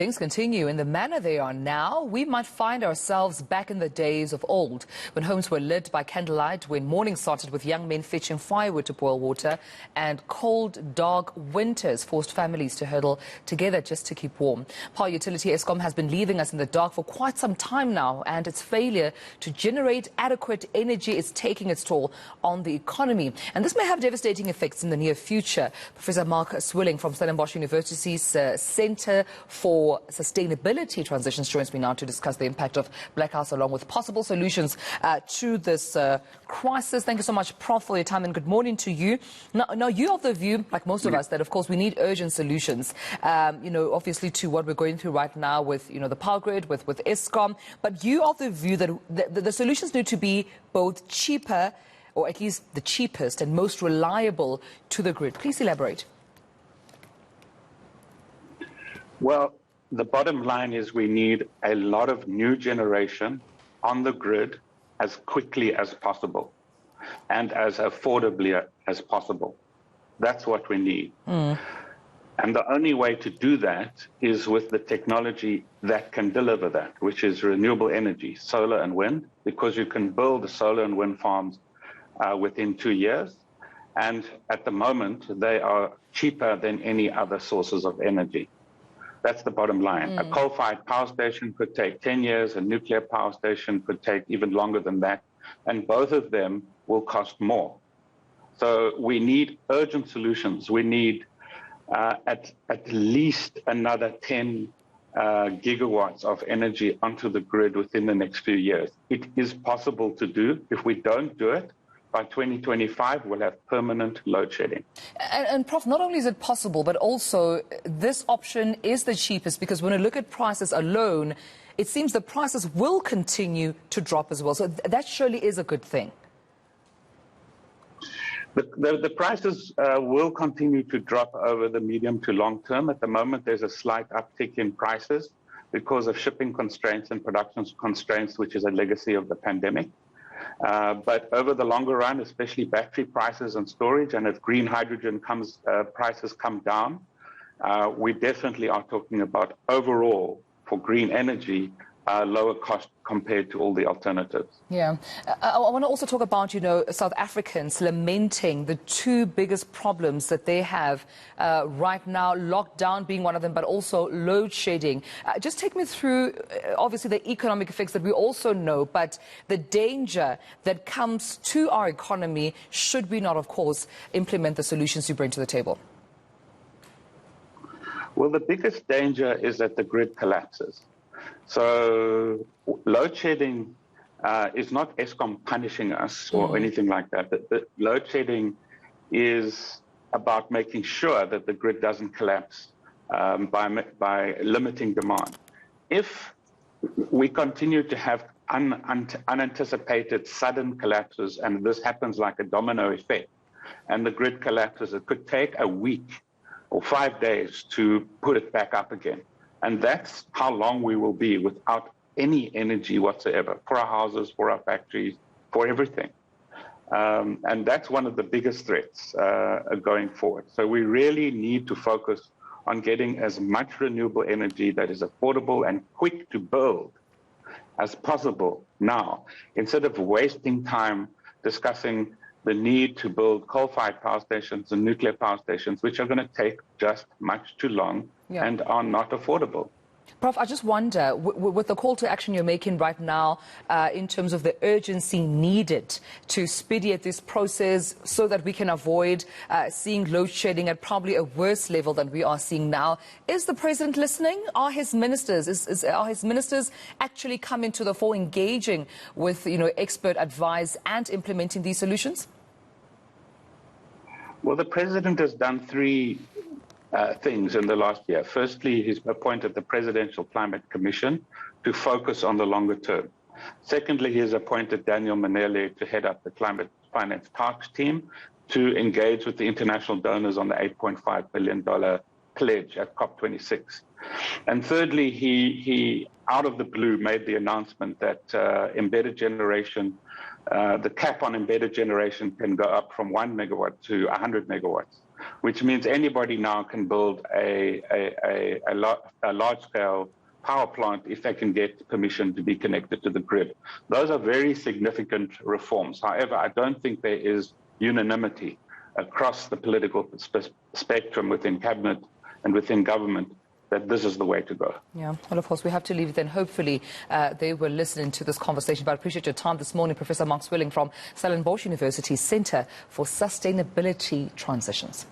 Things continue in the manner they are now, we might find ourselves back in the days of old, when homes were lit by candlelight, when mornings started with young men fetching firewood to boil water, and cold, dark winters forced families to huddle together just to keep warm. Utility Eskom has been leaving us in the dark for quite some time now, and its failure to generate adequate energy is taking its toll on the economy. And this may have devastating effects in the near future. Professor Mark Swilling from Stellenbosch University's Centre for Sustainability Transitions joins me now to discuss the impact of blackouts along with possible solutions to this crisis. Thank you so much, Prof, for your time, and good morning to you. Now you're of the view, like most of us, that of course we need urgent solutions, obviously to what we're going through right now with, the power grid, with Eskom. But you are of the view that the solutions need to be both cheaper, or at least the cheapest and most reliable to the grid. Please elaborate. Well, the bottom line is we need a lot of new generation on the grid as quickly as possible and as affordably as possible. That's what we need. And the only way to do that is with the technology that can deliver that, which is renewable energy, solar and wind, because you can build the solar and wind farms within 2 years. And at the moment, they are cheaper than any other sources of energy. That's the bottom line. A coal-fired power station could take 10 years, a nuclear power station could take even longer than that, and both of them will cost more. So we need urgent solutions. We need at least another 10 gigawatts of energy onto the grid within the next few years. It is possible to do. If we don't do it, by 2025, we'll have permanent load shedding. And Prof, not only is it possible, but also this option is the cheapest, because when I look at prices alone, it seems the prices will continue to drop as well. So that surely is a good thing. The prices will continue to drop over the medium to long term. At the moment, there's a slight uptick in prices because of shipping constraints and production constraints, which is a legacy of the pandemic. But over the longer run, especially battery prices and storage, and if green hydrogen prices come down, we definitely are talking about overall, for green energy, lower cost compared to all the alternatives. Yeah. I want to also talk about, South Africans lamenting the two biggest problems that they have right now, lockdown being one of them, but also load shedding. Just take me through, obviously, the economic effects that we also know, but the danger that comes to our economy should we not, of course, implement the solutions you bring to the table. Well, the biggest danger is that the grid collapses. So load shedding is not Eskom punishing us or anything like that. The load shedding is about making sure that the grid doesn't collapse by limiting demand. If we continue to have unanticipated sudden collapses, and this happens like a domino effect, and the grid collapses, it could take a week or 5 days to put it back up again. And that's how long we will be without any energy whatsoever for our houses, for our factories, for everything. And that's one of the biggest threats going forward. So we really need to focus on getting as much renewable energy that is affordable and quick to build as possible now, instead of wasting time discussing the need to build coal-fired power stations and nuclear power stations, which are going to take just much too long and are not affordable. Prof, I just wonder, with the call to action you're making right now, in terms of the urgency needed to speediate this process so that we can avoid seeing load shedding at probably a worse level than we are seeing now, is the President listening? Are his ministers, are his ministers actually coming to the fore, engaging with, expert advice and implementing these solutions? Well, the President has done three things in the last year. Firstly, he's appointed the Presidential Climate Commission to focus on the longer term. Secondly, he has appointed Daniel Manele to head up the Climate Finance Task Team to engage with the international donors on the $8.5 billion pledge at COP26. And thirdly, he out of the blue made the announcement that embedded generation, the cap on embedded generation can go up from 1 megawatt to 100 megawatts, which means anybody now can build a large-scale power plant if they can get permission to be connected to the grid. Those are very significant reforms. However, I don't think there is unanimity across the political spectrum within cabinet and within government that this is the way to go. Yeah, well, of course, we have to leave it then. Hopefully, they will listen to this conversation. But I appreciate your time this morning, Professor Mark Swilling from Stellenbosch University Centre for Sustainability Transitions.